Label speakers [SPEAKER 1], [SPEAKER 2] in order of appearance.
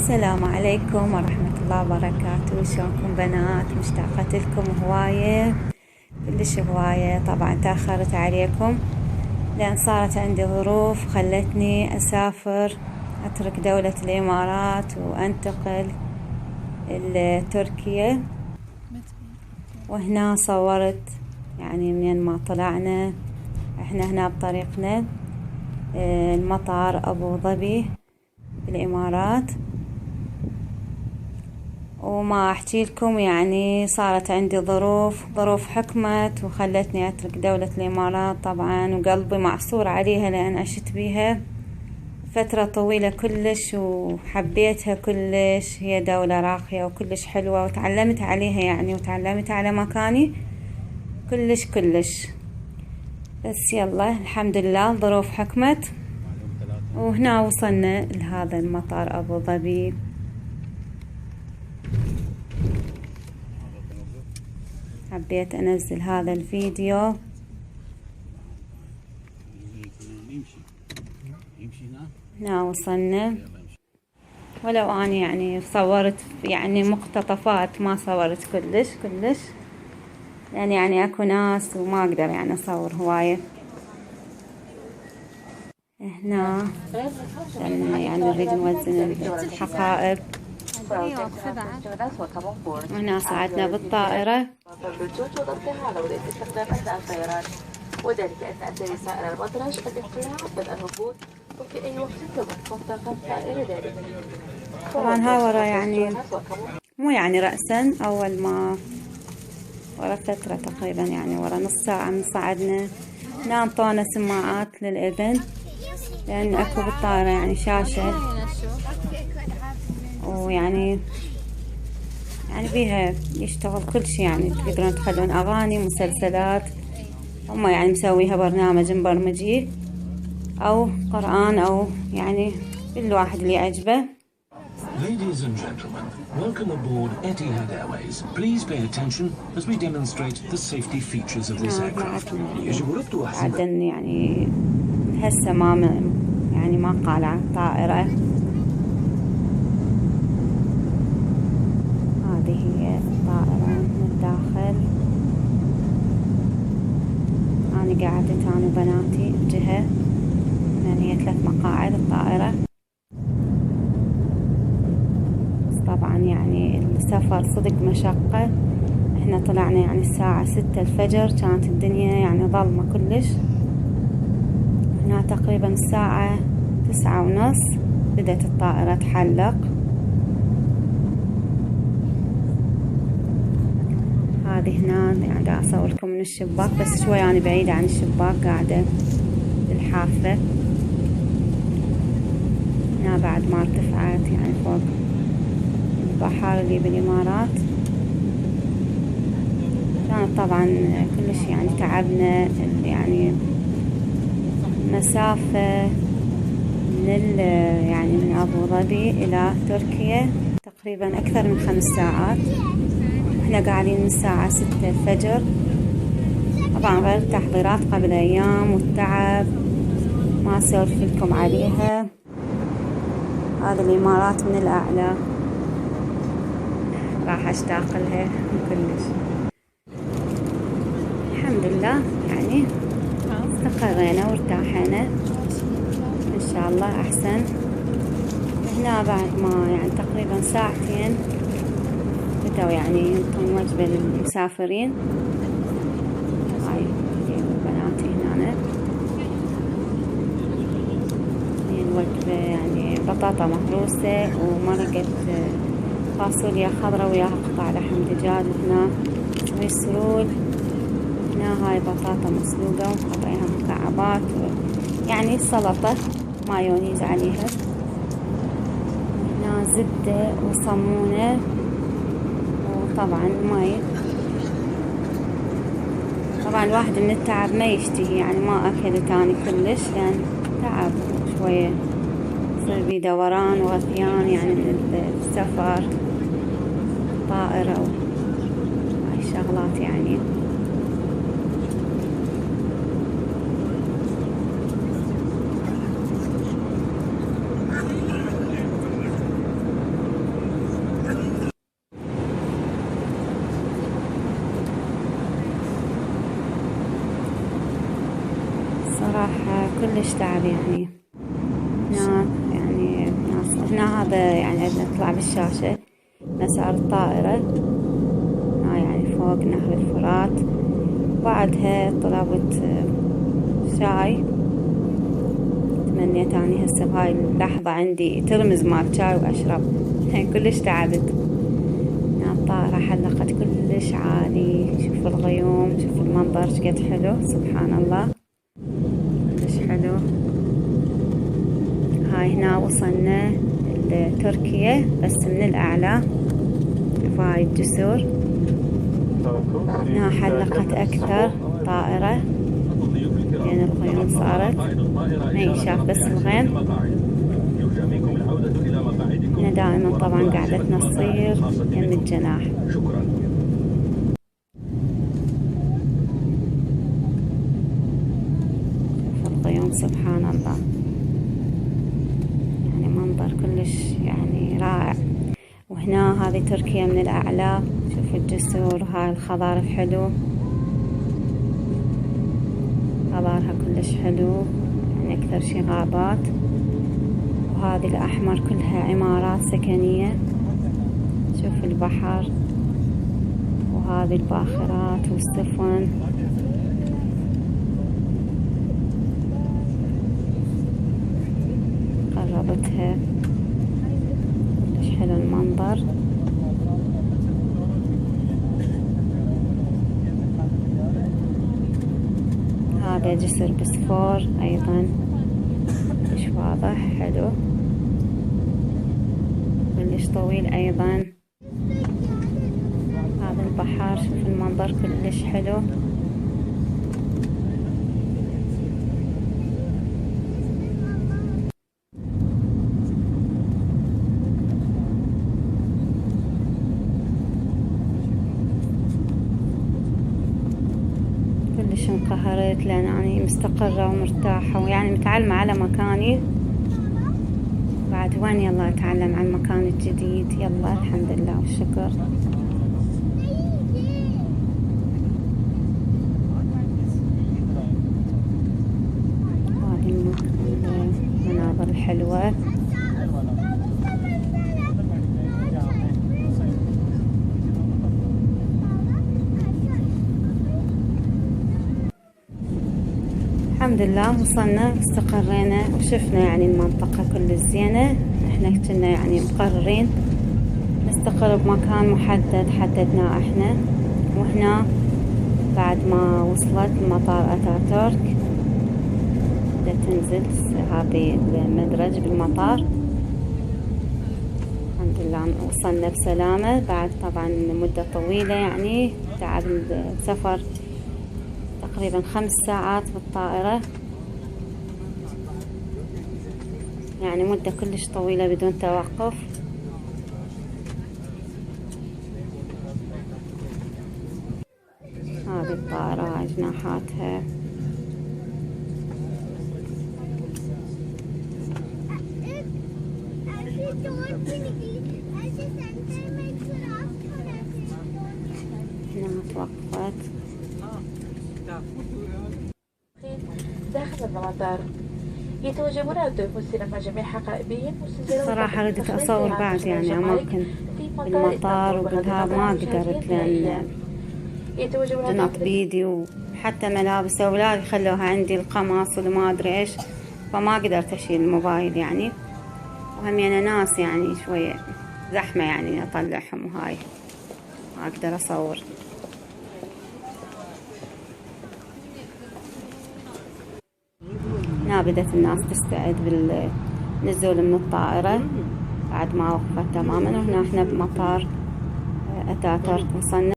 [SPEAKER 1] السلام عليكم ورحمة الله وبركاته. شلونكم بنات؟ مشتاقة لكم هواية، كلش هواية. طبعا تأخرت عليكم لأن صارت عندي ظروف خلتني أسافر، أترك دولة الإمارات وأنتقل لتركيا. وهنا صورت يعني من ما طلعنا احنا هنا بطريقنا المطار أبو ظبي بالإمارات. وما أحكي لكم يعني صارت عندي ظروف حكمت وخلتني أترك دولة الإمارات طبعا، وقلبي معصور عليها لأن عشت بيها فترة طويلة كلش وحبيتها كلش. هي دولة راقية وكلش حلوة وتعلمت عليها يعني، وتعلمت على مكاني كلش. بس يلا الحمد لله ظروف حكمت وهنا وصلنا لهذا المطار أبو ظبي. حبيت أنزل هذا الفيديو. هنا وصلنا، ولو أنا يعني صورت يعني مقتطفات، ما صورت كلش يعني أكو ناس وما أقدر يعني أصور هواية. هنا يعني نريد نوزن الحقائب. وهنا صعدنا بالطائرة. وذلك أن تأثير سائر المطرش قد يقتلع قبل الهبوط وفي أي وقت تضخم طاقة الطائرة ذلك. طبعا ها ورا يعني مو يعني رأسا، أول ما ورا فترة تقريبا يعني ورا نص ساعة من صعدنا. هنا انطونا سماعات للإذن لأن أكو بالطائرة يعني شاشة، ويعني بيها يشتغل كل شي، يعني تقدرون تخلون أغاني مسلسلات، هم يعني مسويها برنامج مبرمجيه أو قرآن أو يعني كل واحد اللي يعجبه.
[SPEAKER 2] Ladies and gentlemen, welcome aboard Etihad Airways. Please pay attention as we demonstrate the safety features of this aircraft.
[SPEAKER 1] بعدين يعني هسه ما قالع الطائرة. هذه هي الطائرة من الداخل. أنا قعدت أنا وبناتي بجهة، يعني هي 3 مقاعد الطائرة. طبعا يعني السفر صدق مشقة. احنا طلعنا يعني الساعة 6 الفجر، كانت الدنيا يعني ظلمة كلش. هنا تقريبا الساعة 9:30 بدأت الطائرة تحلق. هذه هنا يعني دا أصور لكم من الشباك، بس شوي أنا بعيدة عن الشباك، قاعدة بالحافة. هنا بعد ما ارتفعت يعني فوق البحر اللي بالإمارات. كانت طبعا كلش يعني تعبنا، يعني مسافة من أبو ظبي إلى تركيا تقريبا أكثر من 5 ساعات. احنا قاعدين من الساعة 6 الفجر. طبعا غير التحضيرات قبل أيام والتعب ما أسولف لكم عليها. هذا الإمارات من الأعلى، راح أشتاق لها كلش. الحمد لله يعني استقرينا وارتاحنا إن شاء الله أحسن. هنا بعد ما يعني تقريبا ساعتين بدأوا يعني ينطون وجبة للمسافرين. هاي بناتي هنا الوجبة يعني بطاطا مهروسة ومرقة فاصوليا خضراء وياها قطع لحم دجاج. هنا سويسرول. هنا هاي بطاطا مسلوقة ومقطعيها مكعبات، يعني سلطة مايونيز عليها. هنا زبدة وصمونة وطبعا ماي. طبعا الواحد من التعب ما يشتهي، يعني ما أكل تاني كلش لأن تعب شوية، يصير بي دوران وغثيان يعني من السفر طائرة وهاي الشغلات يعني. كلش تعب يعني. هنا يعني هنا هذا يعني عندنا نطلع بالشاشة مسار الطائرة. هنا يعني فوق نهر الفرات. بعدها طلبت شاي. تمنيت اني هسه بهاي اللحظة عندي ترمز مال شاي واشرب. كلش تعبت. هنا الطائرة حلقت كلش عالي. شوف الغيوم، شوف المنظر شقد حلو، سبحان الله كلش حلو. هاي هنا وصلنا لتركيا بس من الأعلى. شوف هاي الجسور. هنا حلقت أكثر طائرة لأن الغيوم صارت ما ينشاف بس الغيم. هنا دائما طبعا قعدتنا تصير يم الجناح. شوف الغيوم سبحان الله، يعني منظر كلش يعني رائع. وهنا هذه تركيا من الأعلى. شوف الجسور، هاي الخضار حلو، خضارها كلش حلو يعني أكثر شي غابات. وهذه الأحمر كلها عمارات سكنية. شوف البحر وهذه الباخرات والسفن. قربتها كلش حلو المنظر. هذا جسر بسفور أيضا مش واضح، حلو كلش طويل أيضا. هذا البحر، شوف المنظر كلش حلو. كلش انقهرت لأن أنا مستقرة ومرتاحة ويعني متعلمة على مكاني. بعد وين يلا أتعلم عن المكان الجديد. يلا الحمد لله والشكر. هذه المناظر الحلوة. الحمد لله وصلنا استقرينا وشفنا يعني المنطقة كل زينة. احنا كنا يعني مقررين نستقر بمكان محدد حددناه احنا. وهنا بعد ما وصلت لمطار اتاتورك بدأت تنزل هذه المدرج بالمطار. الحمد لله وصلنا بسلامة بعد طبعا مدة طويلة يعني تعب السفر تقريبا 5 ساعات بالطائرة، يعني مدة كلش طويلة بدون توقف. هذه الطائرة أجناحاتها هنا توقفت.
[SPEAKER 3] داخل المطار يتوجبون التفسير مع جميع حقائبهم.
[SPEAKER 1] صراحة ردت أصور بعد يعني أماكن بالمطار وبالهذا ما قدرت لأن جنط بيدي وحتى ملابس أولادي خلوها عندي القمص وما أدري إيش، فما قدرت أشيل الموبايل يعني. وهم يعني ناس يعني شوية زحمة يعني أطلعهم وهاي ما أقدر أصور. هنا بدأت الناس تستعد بالنزول من الطائرة بعد ما وقفت تماما. وهنا احنا بمطار اتاتورك وصلنا.